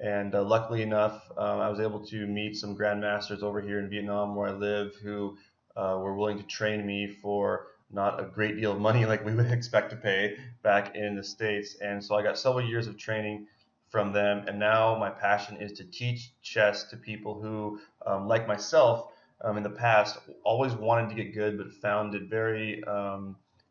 And luckily enough, I was able to meet some grandmasters over here in Vietnam where I live who were willing to train me for not a great deal of money like we would expect to pay back in the States. And so I got several years of training from them. And now my passion is to teach chess to people who, like myself, in the past, always wanted to get good but found it very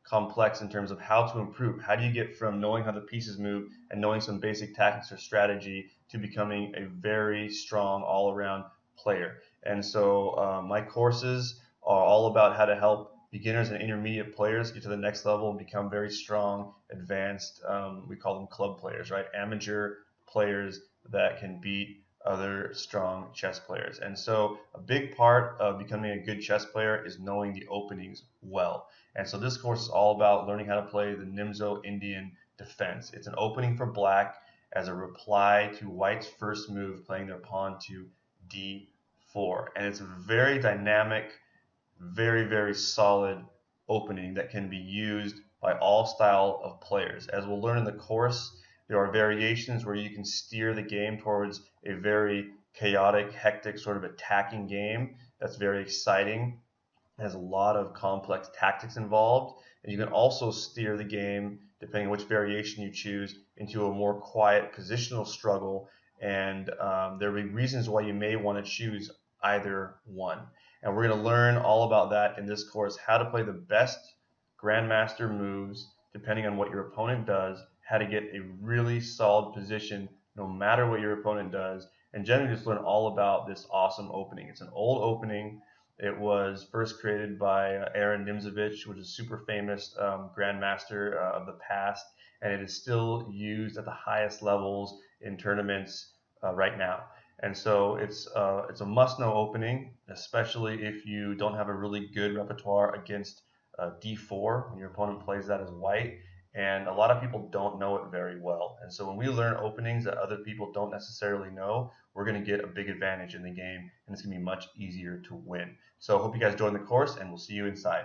complex in terms of how to improve. How do you get from knowing how the pieces move and knowing some basic tactics or strategy to becoming a very strong all-around player? And so my courses are all about how to help beginners and intermediate players get to the next level and become very strong, advanced. We call them club players, right? Amateur players that can beat other strong chess players. And so a big part of becoming a good chess player is knowing the openings well. And so this course is all about learning how to play the Nimzo-Indian Defense. It's an opening for black as a reply to white's first move, playing their pawn to d4. And it's a very dynamic, very, very solid opening that can be used by all style of players. As we'll learn in the course, there are variations where you can steer the game towards a very chaotic, hectic, sort of attacking game that's very exciting. It has a lot of complex tactics involved, and you can also steer the game, depending on which variation you choose, into a more quiet positional struggle. And there will be reasons why you may want to choose either one. And we're going to learn all about that in this course, how to play the best Grandmaster moves depending on what your opponent does, how to get a really solid position no matter what your opponent does, and generally just learn all about this awesome opening. It's an old opening. It was first created by Aron Nimzowitsch, which is a super famous grandmaster of the past, and it is still used at the highest levels in tournaments right now. And so it's a must-know opening, especially if you don't have a really good repertoire against d4 when your opponent plays that as white. And a lot of people don't know it very well. And so when we learn openings that other people don't necessarily know, we're going to get a big advantage in the game, and it's going to be much easier to win. So I hope you guys join the course, and we'll see you inside.